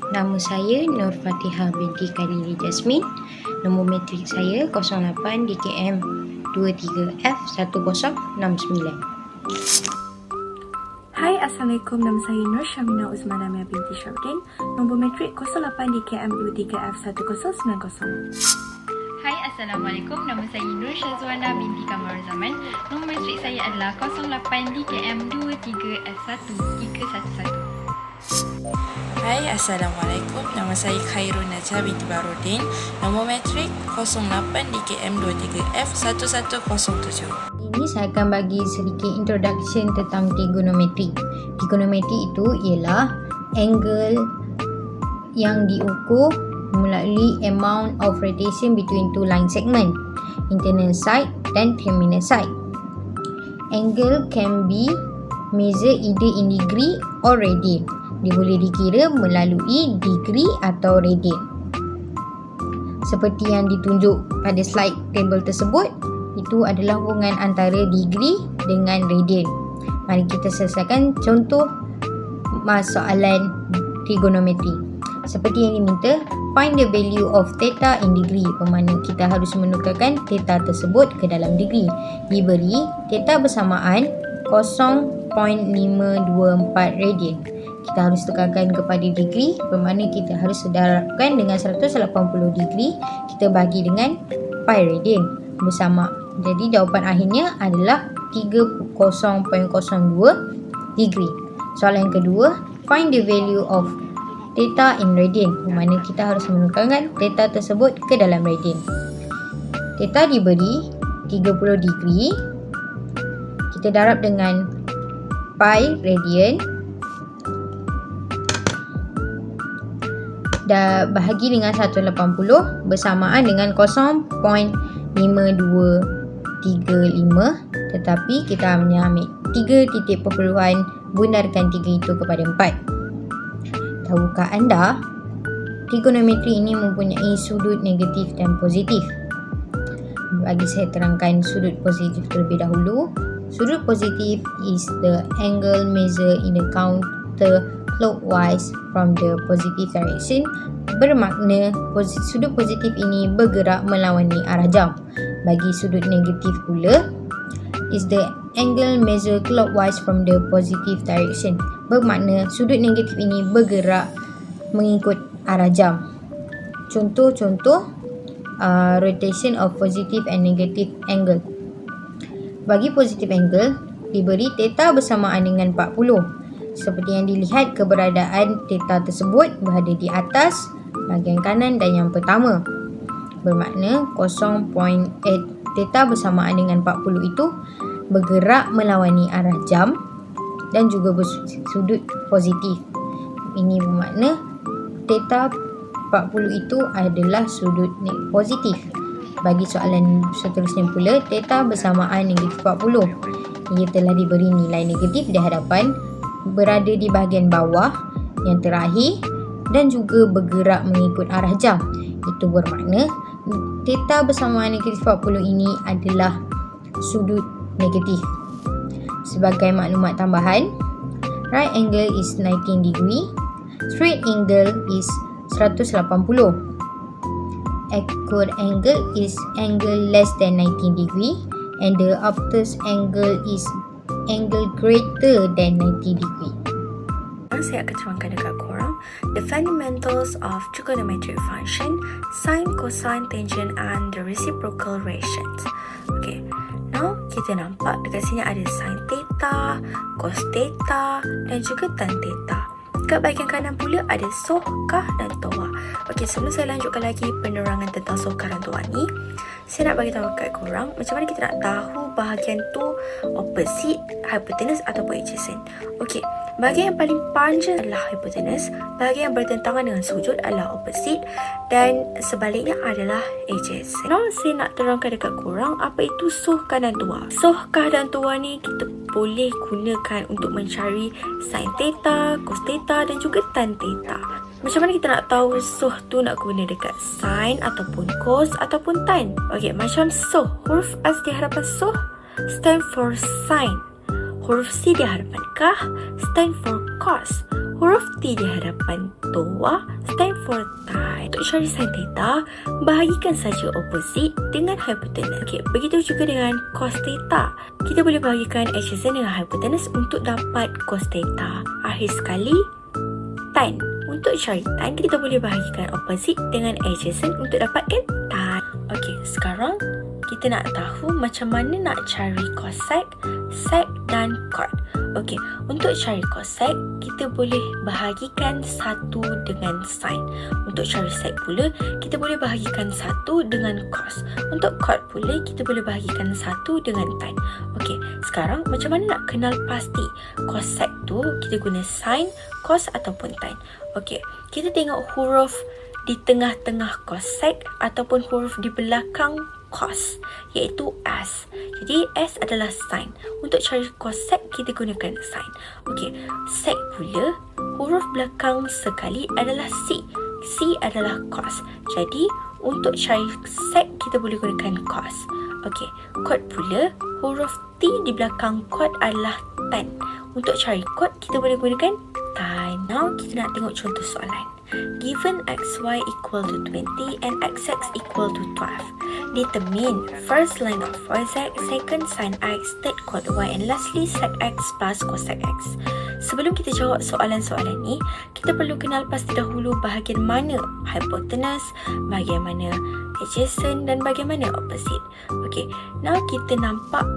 Nama saya Nur Fatihah binti Khalili Jasmine. Nombor matrik saya 08 DKM 23F1069. Hai, Assalamualaikum. Nama saya Nur Syamina Uzman Amia binti Syafrin. Nombor matrik 08 DKM 23F1090. Hai, Assalamualaikum. Nama saya Nur Syazwana binti Kamarul Zaman. Nombor matrik saya adalah 08 DKM 23F1311. Hai, Assalamualaikum. Nama saya Khairul Najah binti Barudin. Nombor matrik 08 DKM 23F1107. Ini saya akan bagi sedikit introduction tentang trigonometri. Trigonometri itu ialah angle yang diukur melalui amount of rotation between two line segment, internal side dan terminal side. Angle can be measured either in degree or radian. Dia boleh dikira melalui degree atau radian. Seperti yang ditunjuk pada slide table tersebut, itu adalah hubungan antara degree dengan radian. Mari kita selesaikan contoh soalan trigonometri. Seperti yang diminta, find the value of theta in degree. Bermakna kita harus menukarkan theta tersebut ke dalam degree. Diberi theta bersamaan 0.524 radian. Kita harus tukarkan kepada degree, bermakna kita harus sedarabkan dengan 180 degree, kita bagi dengan pi radian bersama. Jadi jawapan akhirnya adalah 30.02 degree. Soalan yang kedua, find the value of theta in radian, bermakna kita harus menukarkan theta tersebut ke dalam radian. Theta diberi 30 degree, kita darab dengan pi radian, dah bahagi dengan 180 bersamaan dengan 0.5235, tetapi kita hanya ambil 3 titik perpuluhan, bundarkan 3 itu kepada 4. Tahukah anda trigonometri ini mempunyai sudut negatif dan positif? Bagi saya terangkan sudut positif terlebih dahulu. Sudut positif is the angle measured in the counter clockwise from the positive direction, bermakna sudut positif ini bergerak melawani arah jam. Bagi sudut negatif pula is the angle measured clockwise from the positive direction, bermakna sudut negatif ini bergerak mengikut arah jam. Contoh-contoh rotation of positive and negative angle. Bagi positive angle diberi theta bersamaan dengan 40. Seperti yang dilihat, keberadaan theta tersebut berada di atas, bahagian kanan dan yang pertama. Bermakna 0.8 theta bersamaan dengan 40 itu bergerak melawani arah jam dan juga bersudut positif. Ini bermakna theta 40 itu adalah sudut positif. Bagi soalan seterusnya pula, theta bersamaan negatif 40. Ia telah diberi nilai negatif di hadapan, berada di bahagian bawah yang terakhir dan juga bergerak mengikut arah jam. Itu bermakna theta bersamaan negatif 40 ini adalah sudut negatif. Sebagai maklumat tambahan, right angle is 19 degree, straight angle is 180. Acute angle is angle less than 19 degree and the obtuse angle is angle greater than 90 degree. Saya akan terangkan dekat korang the fundamentals of trigonometric function, sine, cosine, tangent and the reciprocal relations. Okay, now kita nampak dekat sini ada sin theta, cos theta dan juga tan theta. Dekat bahagian kanan pula ada sohkah dan toa. Okey, sebelum saya lanjutkan lagi penerangan tentang sohkah dan toa ni, saya nak bagi tahu kat korang macam mana kita nak tahu bahagian tu opposite, hypotenuse ataupun adjacent. Okey, bahagian yang paling panjang adalah hypotenuse, bahagian yang bertentangan dengan sujud adalah opposite dan sebaliknya adalah adjacent. Now, saya nak terangkan dekat korang apa itu sohkah dan toa. Sohkah dan toa ni kita boleh gunakan untuk mencari sin theta, cos theta dan juga tan theta. Macam mana kita nak tahu soh tu nak guna dekat sin ataupun cos ataupun tan? Okey, macam soh, huruf S di hadapan soh stand for sin. Huruf C di hadapan kah stand for cos. huruf T di hadapan TOA stand for tan. Untuk cari sin theta, bahagikan saja opposite dengan hypotenuse. Okey, begitu juga dengan cos theta. Kita boleh bahagikan adjacent dengan hypotenuse untuk dapat cos theta. Akhir sekali, tan. Untuk cari tan, kita boleh bahagikan opposite dengan adjacent untuk dapatkan tan. Okey, sekarang kita nak tahu macam mana nak cari cosec, sec dan cot. Okey, untuk cari cosec, kita boleh bahagikan 1 dengan sin. Untuk cari sec pula, kita boleh bahagikan 1 dengan cos. Untuk cot pula, kita boleh bahagikan 1 dengan tan. Okey, sekarang macam mana nak kenal pasti cosec tu kita guna sin, cos ataupun tan. Okey, kita tengok huruf di tengah-tengah cosec ataupun huruf di belakang cos, iaitu S. Jadi S adalah sin. Untuk cari cosec kita gunakan sin. Okey, sec pula huruf belakang sekali adalah C. C adalah cos. Jadi untuk cari sec kita boleh gunakan cos. Okey, cot pula huruf T di belakang cot adalah tan. Untuk cari cot kita boleh gunakan tan. Now kita nak tengok contoh soalan. Given xy equal to 20 and xx equal to 12, determine first line of yz, second sin x, third cot y, and lastly sec x plus cosec x. Sebelum kita jawab soalan-soalan ni, kita perlu kenal pasti dahulu bahagian mana hypotenuse, bahagian mana adjacent dan bahagian mana opposite. Okey, now kita nampak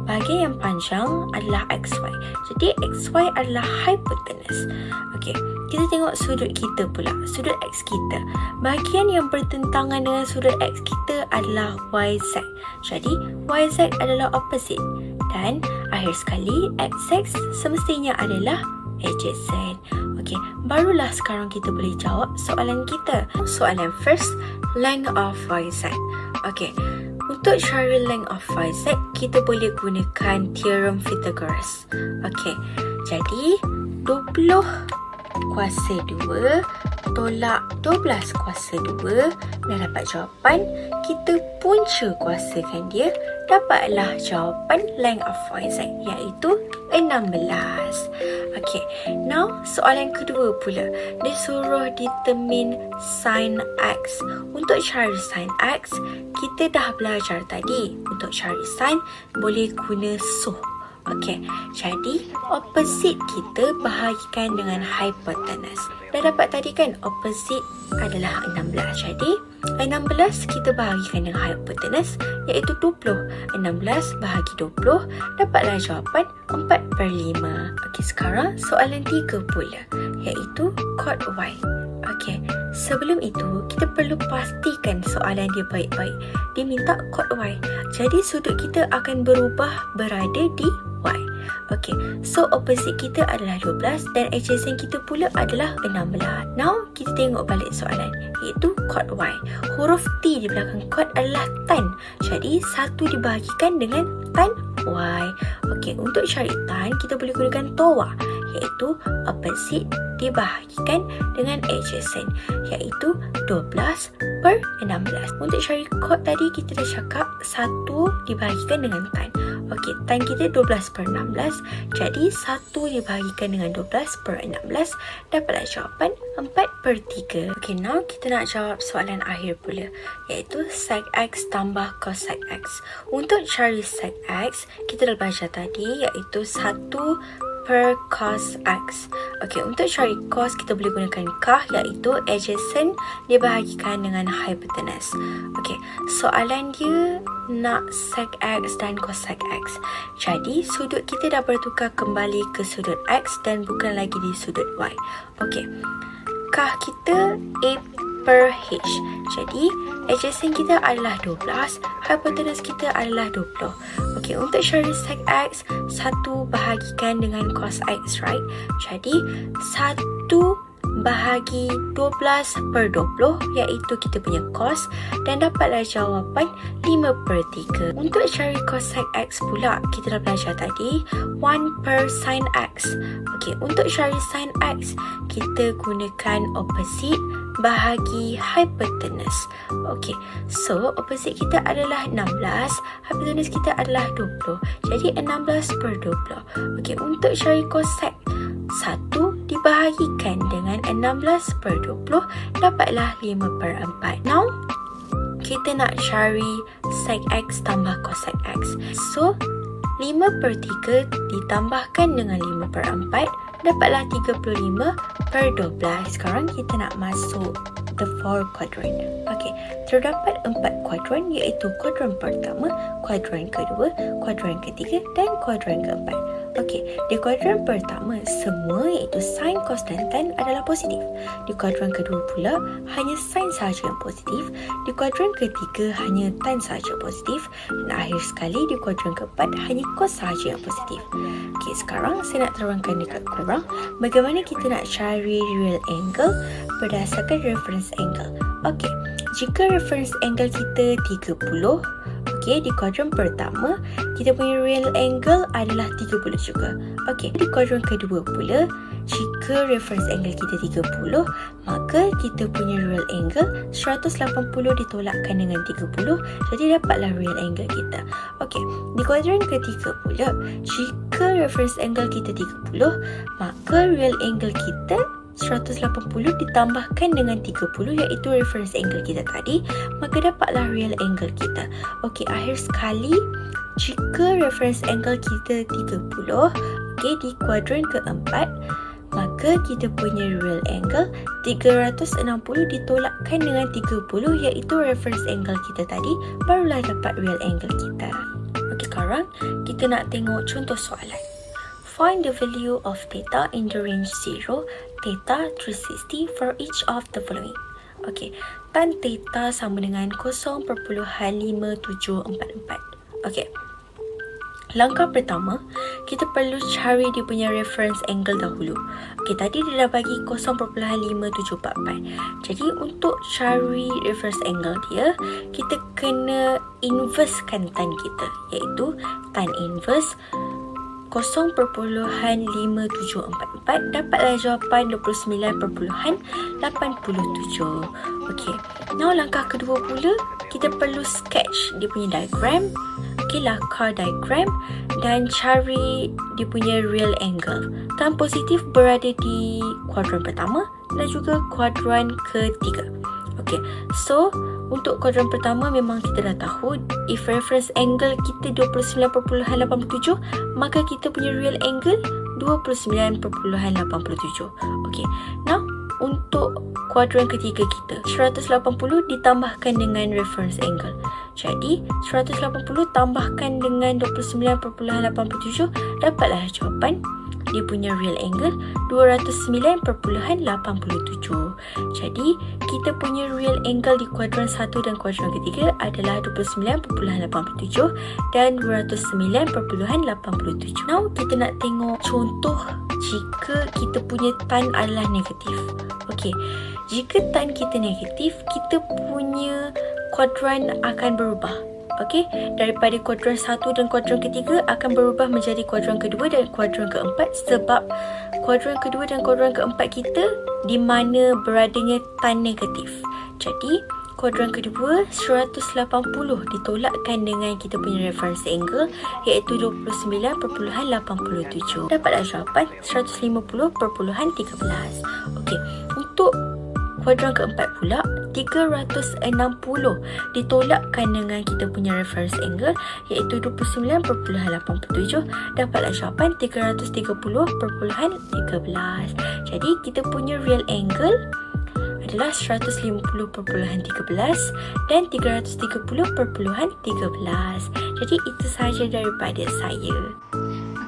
bahagian yang panjang adalah XY. Jadi XY adalah hypotenuse. Okey, kita tengok sudut kita pula, sudut X kita. Bahagian yang bertentangan dengan sudut X kita adalah YZ. Jadi YZ adalah opposite. Dan akhir sekali XX semestinya adalah adjacent. Okey, barulah sekarang kita boleh jawab soalan kita. Soalan first, length of YZ. Okey, untuk cari length of YZ, kita boleh gunakan teorem Pythagoras. Okey, jadi 20 kuasa 2 tolak 12 kuasa 2 dah dapat jawapan. Kita punca kuasakan dia, dapatlah jawapan length of YZ, iaitu 16. Okey, now soalan kedua pula. Dia suruh determine sin X. Untuk cari sin X, kita dah belajar tadi. Untuk cari sin, boleh guna suh. Okey, jadi opposite kita bahagikan dengan hypotenuse. Dah dapat tadi kan opposite adalah 16. Jadi 16 kita bahagikan dengan hypotenuse, iaitu 20. 16 bahagi 20, dapatlah jawapan 4/5. Okey, sekarang soalan 3 pula, iaitu cot Y. Okey, sebelum itu kita perlu pastikan soalan dia baik-baik. Dia minta cot Y. Jadi sudut kita akan berubah berada di Y. Okey, so opposite kita adalah 12 dan adjacent kita pula adalah 16. Now kita tengok balik soalan, iaitu cot Y. Huruf T di belakang cot adalah tan. Jadi 1 dibahagikan dengan tan Y. Okey, untuk cari tan kita boleh gunakan TOA, iaitu opposite dibahagikan dengan adjacent, iaitu 12/16. Untuk cari cot tadi kita dah cakap 1 dibahagikan dengan tan. Okey, tan kita 12/16. Jadi 1 dibahagikan dengan 12/16, dapatlah jawapan 4/3. Okey, now kita nak jawab soalan akhir pula, iaitu sec x tambah cosec x. Untuk cari sec x, kita dah belajar tadi, iaitu 1 per cos x. Okey, untuk cari cos kita boleh gunakan kah, iaitu adjacent dibahagikan dengan hypotenuse. Okey, soalan dia nak sec x dan cosec x. Jadi sudut kita dah bertukar kembali ke sudut x dan bukan lagi di sudut y. Okey, kah kita a per h. Jadi adjacent kita adalah 12, hypotenuse kita adalah 20. Okey, untuk cari sec x, 1 bahagikan dengan cos x, right? Jadi 1 bahagi 12/20, iaitu kita punya cos, dan dapatlah jawapan 5/3. Untuk cari cosec x pula, kita dah belajar tadi 1 per sin x. Okey, untuk cari sin x, kita gunakan opposite bahagi hypotenuse. Okey, so opposite kita adalah 16, hypotenuse kita adalah 20. Jadi 16/20. Okey, untuk cari cosec, 1 dibahagikan dengan 16/20 dapatlah 5/4. Now, kita nak cari sec X tambah cosec X. So, 5/3 ditambahkan dengan 5/4 dapatlah 35/12. Sekarang kita nak masuk the 4 quadrant. Okey, terdapat 4 kuadran iaitu kuadran pertama, kuadran kedua, kuadran ketiga dan kuadran keempat. Okey, di kuadran pertama semua iaitu sin, cos dan tan adalah positif. Di kuadran kedua pula hanya sin sahaja yang positif. Di kuadran ketiga hanya tan sahaja positif dan akhir sekali di kuadran keempat hanya cos sahaja yang positif. Okey, sekarang saya nak terangkan dekat korang bagaimana kita nak cari real angle berdasarkan reference angle. Okey, jika reference angle kita 30, okey, di kuadran pertama kita punya real angle adalah 30 juga. Okey, di kuadran kedua pula jika reference angle kita 30, maka kita punya real angle 180 ditolakkan dengan 30, jadi dapatlah real angle kita. Okey, di kuadran ketiga pula jika reference angle kita 30, maka real angle kita 180 ditambahkan dengan 30 iaitu reference angle kita tadi, maka dapatlah real angle kita. Okey, akhir sekali jika reference angle kita 30, okey, di kuadran keempat, maka kita punya real angle 360 ditolakkan dengan 30 iaitu reference angle kita tadi, barulah dapat real angle kita. Okey, sekarang kita nak tengok contoh soalan. Find the value of theta in the range 0, theta 360 for each of the following. Okey, tan theta sama dengan 0.5744. Okey. Langkah pertama, kita perlu cari dia punya reference angle dahulu. Okey, tadi dia dah bagi 0.5744. Jadi untuk cari reference angle dia, kita kena inversekan tan kita, iaitu tan inverse 0.5744 dapatlah jawapan 29.87. Okey. Now langkah kedua pula kita perlu sketch dia punya diagram. Okey, lakar diagram dan cari dia punya real angle. Tan positif berada di kuadran pertama dan juga kuadran ketiga. Okey. So untuk kuadran pertama memang kita dah tahu if reference angle kita 29.87, maka kita punya real angle 29.87. Okey. Now untuk kuadran ketiga kita 180 ditambahkan dengan reference angle. Jadi 180 tambahkan dengan 29.87 dapatlah jawapan dia punya real angle 209.87. Jadi kita punya real angle di kuadran 1 dan kuadran ketiga adalah 29.87 dan 209.87. Now kita nak tengok contoh jika kita punya tan adalah negatif. Okey, jika tan kita negatif, kita punya kuadran akan berubah. Okey, daripada kuadran 1 dan kuadran ketiga akan berubah menjadi kuadran kedua dan kuadran keempat, sebab kuadran kedua dan kuadran keempat kita di mana beradanya tan negatif. Jadi kuadran kedua 180 ditolakkan dengan kita punya reference angle iaitu 29.87. Dapatlah jawapan 150.13. Okey, untuk kuadran keempat pula 360 ditolakkan dengan kita punya reference angle iaitu 29.87, dapatlah jawapan 330.13. Jadi kita punya real angle adalah 150.13 dan 330.13. Jadi itu sahaja daripada saya.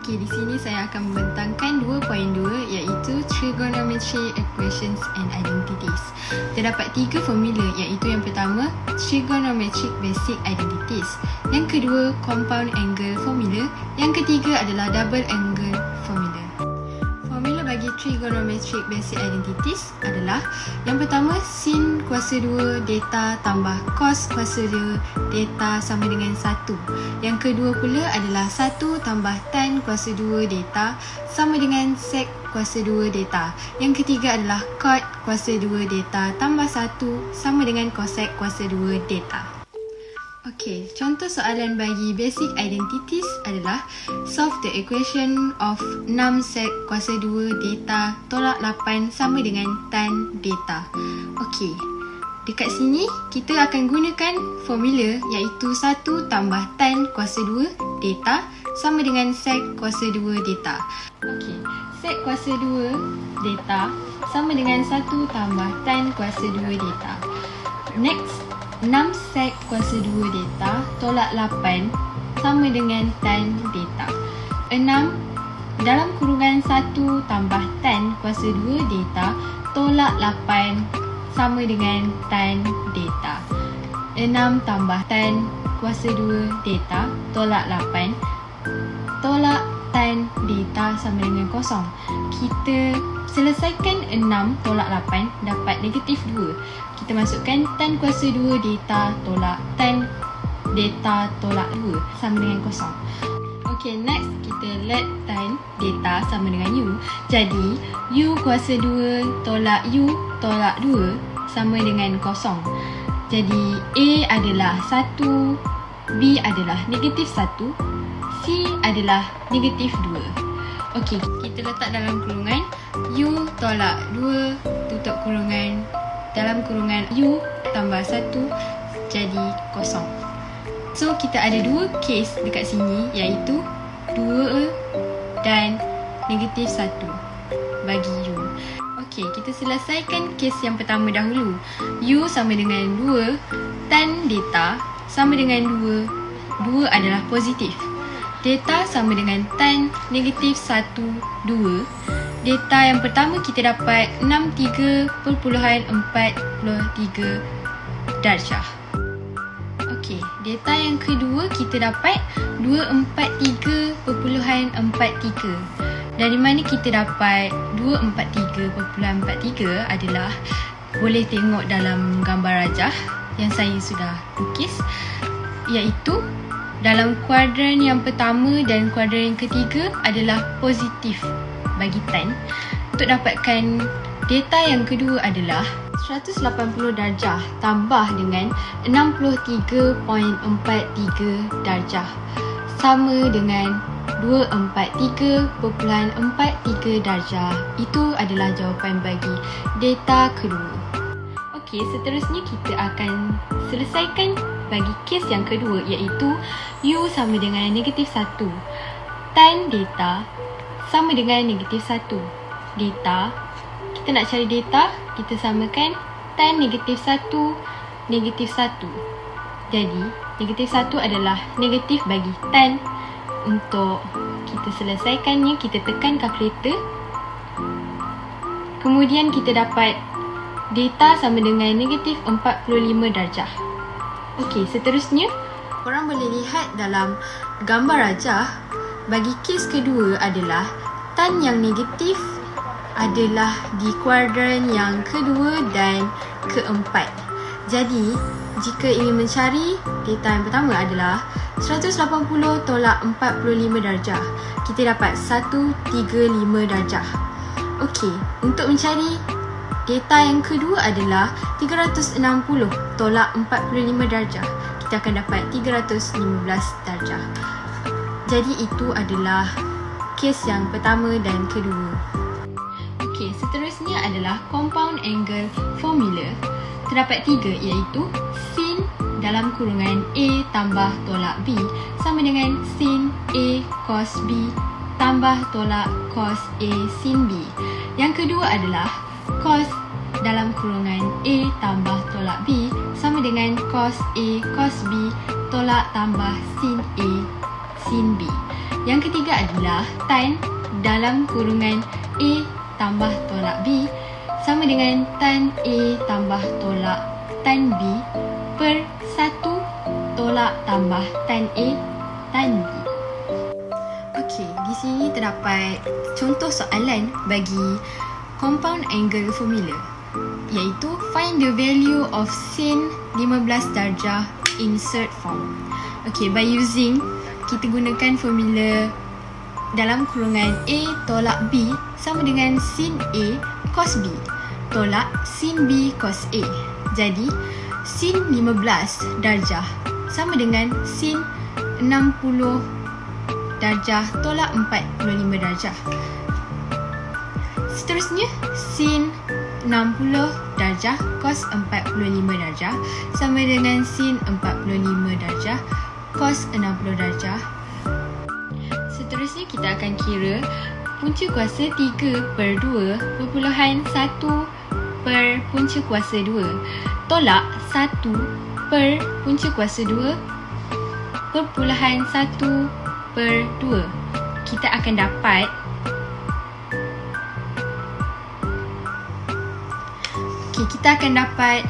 Okey, di sini saya akan membentangkan 2.2 iaitu trigonometry equations and identities. Terdapat 3 formula iaitu yang pertama trigonometric basic identities, yang kedua compound angle formula, yang ketiga adalah double angle formula. Formula bagi trigonometric basic identities adalah yang pertama sin kuasa 2 theta tambah cos kuasa 2 theta sama dengan 1. Yang kedua pula adalah 1 tambah tan kuasa 2 theta sama dengan sec kuasa 2 theta. Yang ketiga adalah cot kuasa 2 theta tambah 1 sama dengan cosec kuasa 2 theta. Okey, contoh soalan bagi basic identities adalah solve the equation of 6 sec kuasa 2 data tolak 8 sama dengan tan data. Okey, dekat sini kita akan gunakan formula iaitu 1 tambah tan kuasa 2 data sama dengan sec kuasa 2 data. Okey, sec kuasa 2 data sama dengan 1 tambah tan kuasa 2 data. Next, 6 sec kuasa 2 data tolak 8 sama dengan tan data. 6 dalam kurungan 1 tambah tan kuasa 2 data tolak 8 sama dengan tan data. 6 tambah tan kuasa 2 data tolak 8 tolak tan data sama dengan kosong. Kita selesaikan 6 tolak 8 dapat negatif 2. Kita masukkan tan kuasa 2 data tolak tan data tolak 2 sama dengan kosong. Okay, next kita let tan data sama dengan u. Jadi u kuasa 2 tolak u tolak 2 sama dengan kosong. Jadi A adalah 1, B adalah negatif 1, C adalah negatif 2. Okey, kita letak dalam kurungan u tolak 2 tutup kurungan dalam kurungan u tambah 1 jadi kosong. So kita ada dua case dekat sini iaitu 2 dan negatif 1 bagi u. Okey, kita selesaikan case yang pertama dahulu. U sama dengan 2, tan data sama dengan 2. 2 adalah positif. Data sama dengan tan negatif 1, 2. Data yang pertama kita dapat 63.43 darjah. Okey, data yang kedua kita dapat 243.43. Dari mana kita dapat 243.43 adalah boleh tengok dalam gambar rajah yang saya sudah lukis, iaitu dalam kuadran yang pertama dan kuadran yang ketiga adalah positif bagi tan. Untuk dapatkan data yang kedua adalah 180 darjah tambah dengan 63.43 darjah sama dengan 243.43 darjah. Itu adalah jawapan bagi data kedua. Okey, seterusnya kita akan selesaikan bagi kes yang kedua iaitu u sama dengan negatif 1. Tan data sama dengan negatif 1. Data, kita nak cari data, kita samakan tan negatif 1, negatif 1. Jadi, negatif 1 adalah negatif bagi tan. Untuk kita selesaikannya, kita tekan kalkulator. Kemudian kita dapat data sama dengan negatif 45 darjah. Okey, seterusnya korang boleh lihat dalam gambar rajah bagi kes kedua adalah tan yang negatif adalah di kuadran yang kedua dan keempat. Jadi, jika ingin mencari data yang pertama adalah 180 tolak 45 darjah, kita dapat 135 darjah. Okey, untuk mencari data yang kedua adalah 360 tolak 45 darjah, kita akan dapat 315 darjah. Jadi itu adalah kes yang pertama dan kedua. Okey, seterusnya adalah compound angle formula. Terdapat 3 iaitu sin dalam kurungan A tambah tolak B sama dengan sin A cos B tambah tolak cos A sin B. Yang kedua adalah cos dalam kurungan A tambah tolak B sama dengan cos A cos B tolak tambah sin A sin B. Yang ketiga adalah tan dalam kurungan A tambah tolak B sama dengan tan A tambah tolak tan B per 1 tolak tambah tan A tan B. Okey, di sini terdapat contoh soalan bagi compound angle formula, iaitu find the value of sin 15 darjah insert form. Okey, by using, kita gunakan formula dalam kurungan A tolak B sama dengan sin A cos B tolak sin B cos A. Jadi, sin 15 darjah sama dengan sin 60 darjah tolak 45 darjah. Seterusnya, sin 60 darjah cos 45 darjah sama dengan sin 45 darjah cos 60 darjah. Seterusnya kita akan kira punca kuasa 3/2 perpuluhan 1 per punca kuasa 2 tolak 1 per punca kuasa 2 perpuluhan 1 per 2. Kita akan dapat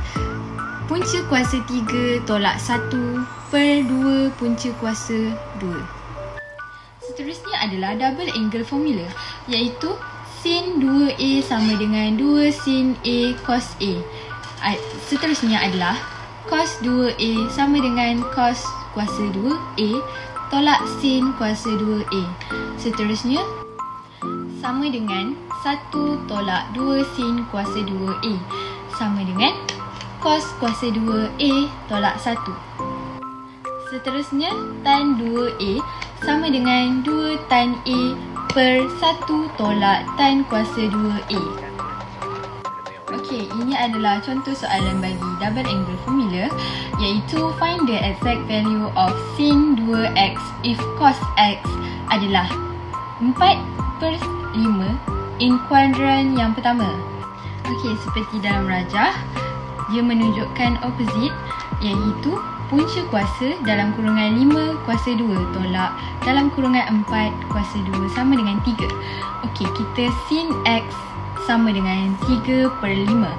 punca kuasa 3 tolak 1 per 2 punca kuasa 2. Seterusnya adalah double angle formula, iaitu sin 2A sama dengan 2 sin A cos A. Seterusnya adalah cos 2A sama dengan cos kuasa 2A tolak sin kuasa 2A. Seterusnya sama dengan 1 tolak 2 sin kuasa 2A sama dengan cos kuasa 2A tolak 1. Seterusnya tan 2A sama dengan 2 tan A per 1 tolak tan kuasa 2A. Okey, ini adalah contoh soalan bagi double angle formula, iaitu find the exact value of sin 2x if cos x adalah 4/5 in kuadran yang pertama. Okey, seperti dalam rajah, dia menunjukkan opposite, iaitu punca kuasa dalam kurungan 5 kuasa 2 tolak dalam kurungan 4 kuasa 2 sama dengan 3. Okey, kita sin x sama dengan 3/5.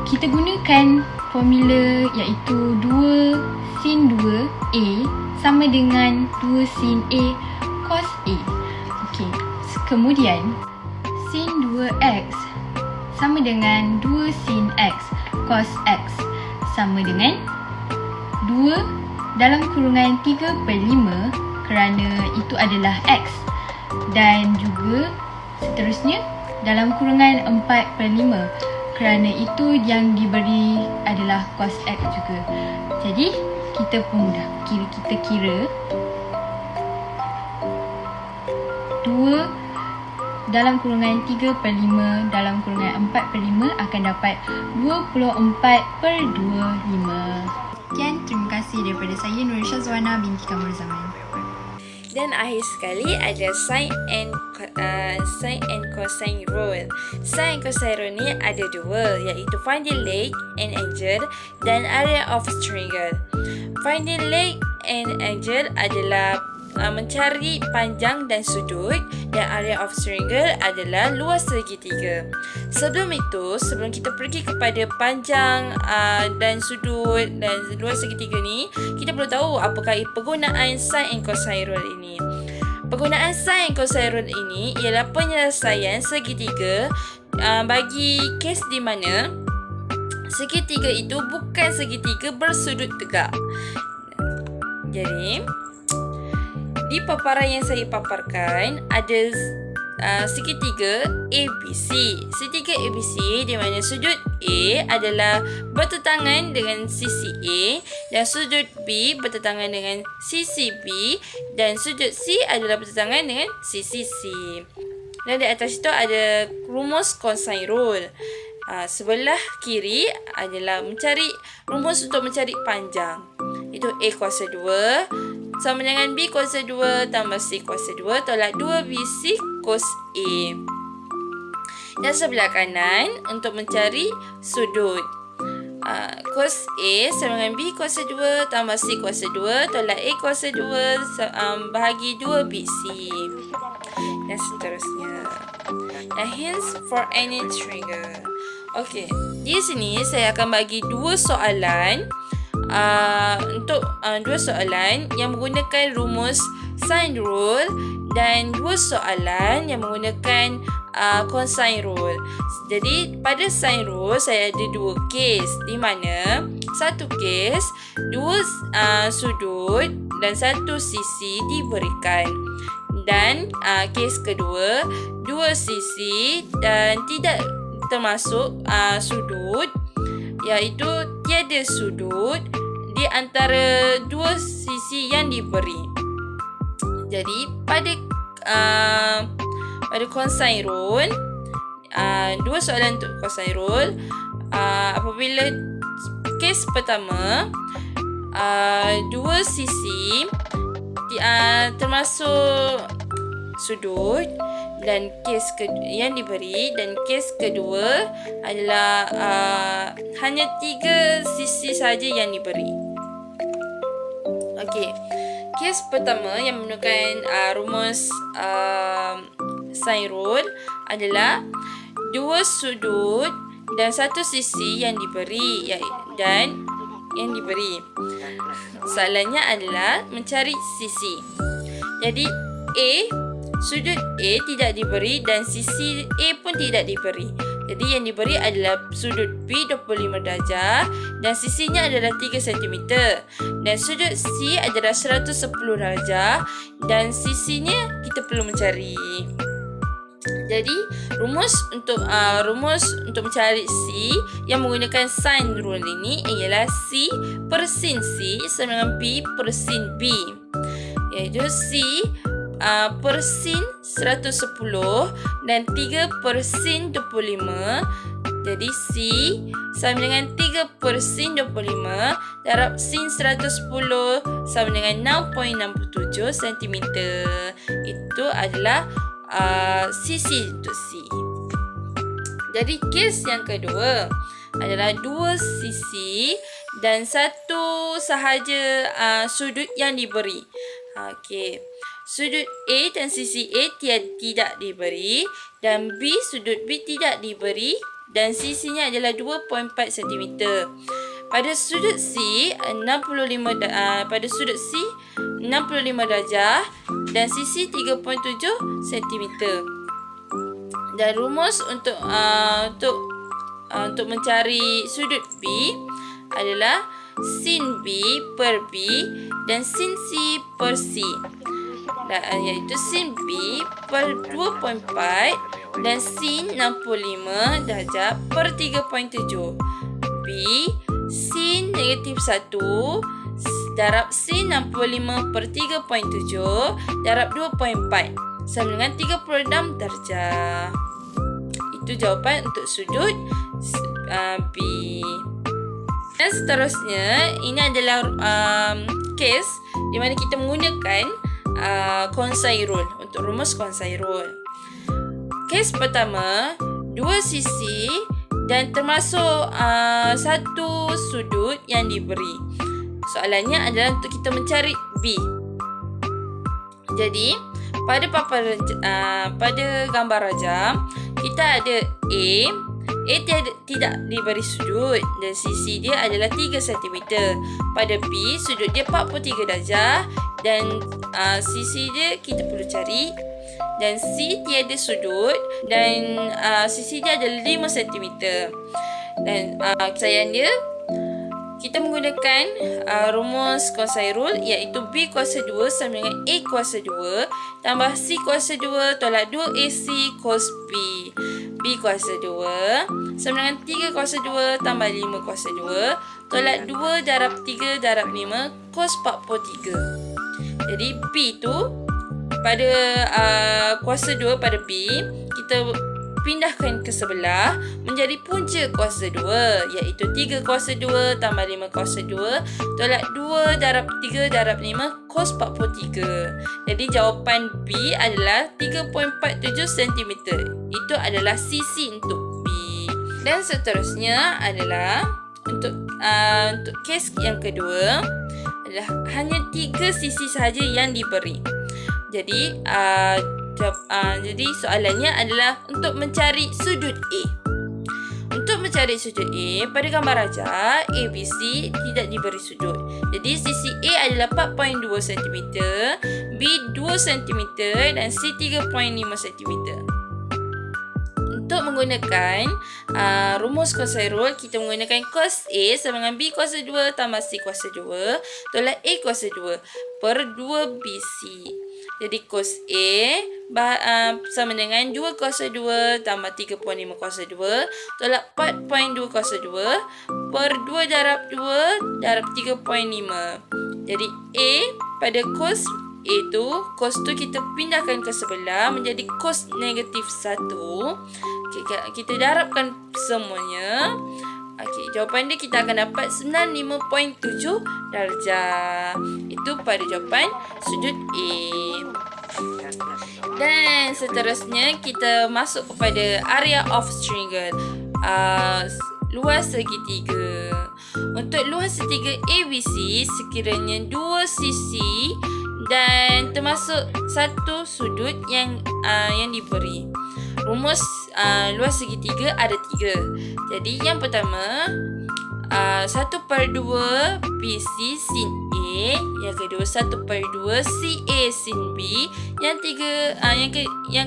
Kita gunakan formula iaitu 2 sin 2A sama dengan 2 sin A cos A. Okey, kemudian sin 2x sama dengan 2 sin x cos x sama dengan 2 dalam kurungan 3/5 kerana itu adalah x, dan juga seterusnya dalam kurungan 4/5 kerana itu yang diberi adalah cos x juga. Jadi kita pun mudah, kita kira 2 dalam kurungan 3/5 dalam kurungan 4/5 akan dapat 24/25. Sekian, terima kasih daripada saya Nur Syazwana binti Kamar Zaman. Dan akhir sekali ada sin and cosine rule. Sin and cosine rule ni ada dua, iaitu find the leg and angle dan area of triangle. Find the leg and angle adalah mencari panjang dan sudut, dan area of triangle adalah luas segitiga. Sebelum kita pergi kepada panjang dan sudut dan luas segitiga ni, kita perlu tahu apakah penggunaan sin and cosine rule ini. Penggunaan sin and cosine rule ini ialah penyelesaian segitiga bagi kes di mana segitiga itu bukan segitiga bersudut tegak. Jadi di paparan yang saya paparkan ada segitiga ABC. Segitiga ABC di mana sudut A adalah bertentangan dengan sisi A dan sudut B bertentangan dengan sisi B dan sudut C adalah bertentangan dengan sisi C. Dan di atas itu ada rumus cosine rule. Sebelah kiri adalah rumus untuk mencari panjang. Itu A kuasa 2 sama dengan B kuasa 2 tambah C kuasa 2 tolak 2BC cos A. Dan sebelah kanan untuk mencari sudut. Cos A sama dengan B kuasa 2 tambah C kuasa 2 tolak A kuasa 2 bahagi 2BC. Dan seterusnya. And hence for any triangle. Okey, di sini saya akan bagi dua soalan. Untuk dua soalan yang menggunakan rumus sine rule dan dua soalan yang menggunakan cosine rule. Jadi pada sine rule saya ada dua kes, di mana satu kes dua sudut dan satu sisi diberikan, dan kes kedua dua sisi dan tidak termasuk sudut, iaitu tiada sudut di antara dua sisi yang diberi. Jadi pada cosine rule, dua soalan untuk cosine rule, apabila kes pertama, dua sisi termasuk sudut dan kes yang diberi, dan kes kedua adalah hanya 3 sisi saja yang diberi. Okey. Kes pertama yang menggunakan rumus sine rule adalah dua sudut dan satu sisi yang diberi Soalannya adalah mencari sisi. Jadi sudut A tidak diberi dan sisi A pun tidak diberi. Jadi yang diberi adalah sudut B 25 darjah dan sisinya adalah 3 cm. Dan sudut C adalah 110 darjah dan sisinya kita perlu mencari. Jadi rumus untuk mencari C yang menggunakan sine rule ini ialah C per sin C sama dengan B per sin B. Iaitu C per sin 110 dan 3 per sin 25. Jadi C sama dengan 3 per sin 25 darab sin 110 sama dengan 6.67 cm. Itu adalah sisi untuk C. Jadi kes yang kedua adalah dua sisi dan satu sahaja sudut yang diberi. Okey. Sudut A dan sisi A tidak diberi dan B sudut B tidak diberi dan sisinya adalah 2.4 cm. Pada sudut C 65 darjah dan sisi 3.7 cm. Dan rumus untuk mencari sudut B adalah sin B per B dan sin C per C. Iaitu sin B per 2.4 dan sin 65 darjah per 3.7. B sin negatif 1 darab sin 65 per 3.7 darab 2.4 sama dengan 36 darjah. Itu jawapan untuk sudut B. Dan seterusnya, ini adalah kes di mana kita menggunakan cosine rule untuk rumus cosine rule. Kes pertama, dua sisi dan termasuk satu sudut yang diberi. Soalannya adalah untuk kita mencari B. Jadi pada gambar rajam kita ada A tidak diberi sudut dan sisi dia adalah 3 cm. Pada B sudut dia 43 darjah dan sisi dia kita perlu cari. Dan C tiada sudut dan sisi dia adalah 5 cm. Dan kesayangan dia, kita menggunakan rumus cosine rule iaitu B kuasa 2 sama dengan A kuasa 2 tambah C kuasa 2 tolak 2AC cos B. B kuasa 2 sama dengan 3 kuasa 2 tambah 5 kuasa 2 tolak 2 darab 3 darab 5 cos 43. Jadi B tu pada kuasa 2 pada B kita pindahkan ke sebelah menjadi punca kuasa 2 iaitu 3 kuasa 2 tambah 5 kuasa 2 tolak 2 darab 3 darab 5 cos 43. Jadi jawapan B adalah 3.47 cm. Itu adalah sisi untuk B. Dan seterusnya adalah untuk kes yang kedua adalah hanya 3 sisi sahaja yang diberi. Jadi jadi soalannya adalah untuk mencari sudut A. Untuk mencari sudut A, pada gambar rajah ABC tidak diberi sudut. Jadi sisi A adalah 4.2 cm, B 2 cm dan C 3.5 cm. Untuk menggunakan rumus cosine rule, kita menggunakan cos A sama dengan B kuasa 2 tambah C kuasa 2 tolak A kuasa 2 per 2BC. Jadi cos A sama dengan 2 kuasa 2 tambah 3.5 kuasa 2 tolak 4.2 kuasa 2 per 2 darab 2 darab 3.5. Jadi A pada kos A tu, kos tu kita pindahkan ke sebelah menjadi kos negatif 1. Okay, kita darabkan semuanya. Okay, jawapan dia kita akan dapat 95.7 darjah. Itu pada jawapan sudut A. Dan seterusnya kita masuk kepada area of triangle. Luas segitiga. Untuk luas segitiga ABC sekiranya 2 sisi dan termasuk satu sudut yang diberi. Rumus luas segitiga ada 3. Jadi yang pertama 1/2 BC sin A, yang kedua 1/2 CA sin B, yang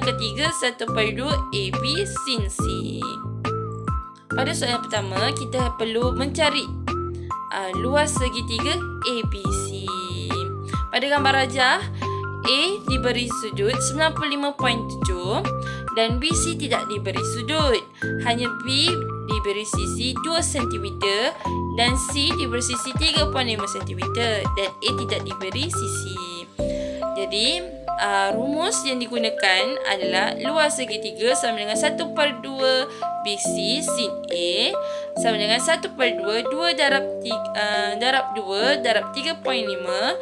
ketiga 1/2 AB sin C. Pada soalan pertama kita perlu mencari luas segitiga ABC. Pada gambar rajah, A diberi sudut 95.7 dan BC tidak diberi sudut. Hanya B diberi sisi 2 cm dan C diberi sisi 3.5 cm dan A tidak diberi sisi. Jadi, rumus yang digunakan adalah luas segitiga sama dengan 1/2 BC sin A sama dengan 1/2 2 darab 2 darab 3.5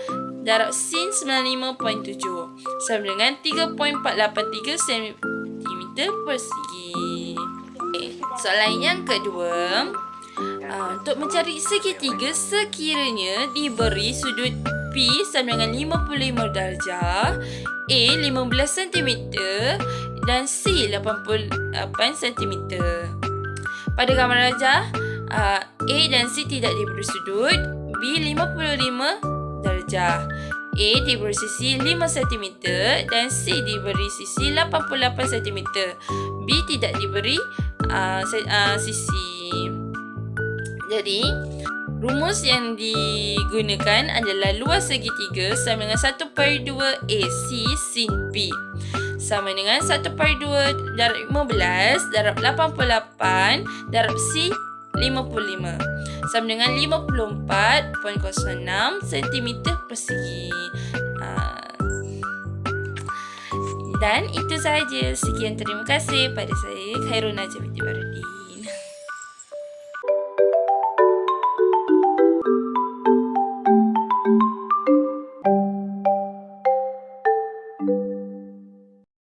darab sin 95.7 sama dengan 3.483 cm persegi. Soalan yang kedua, untuk mencari segitiga sekiranya diberi sudut P sama dengan 55 darjah, A 15 cm dan C 88 cm. Pada gambar rajah, A dan C tidak diberi sudut, B 55 darjah. A diberi sisi 5 cm dan C diberi sisi 88 cm. B tidak diberi sisi. Jadi, rumus yang digunakan adalah luas segitiga sama dengan 1/2 AC sin B sama dengan 1/2 darab 15 darab 88 darab C 55 sama dengan 54.06 cm persegi. Dan itu sahaja. Sekian, terima kasih pada saya, Khairul Najah binti Barudi.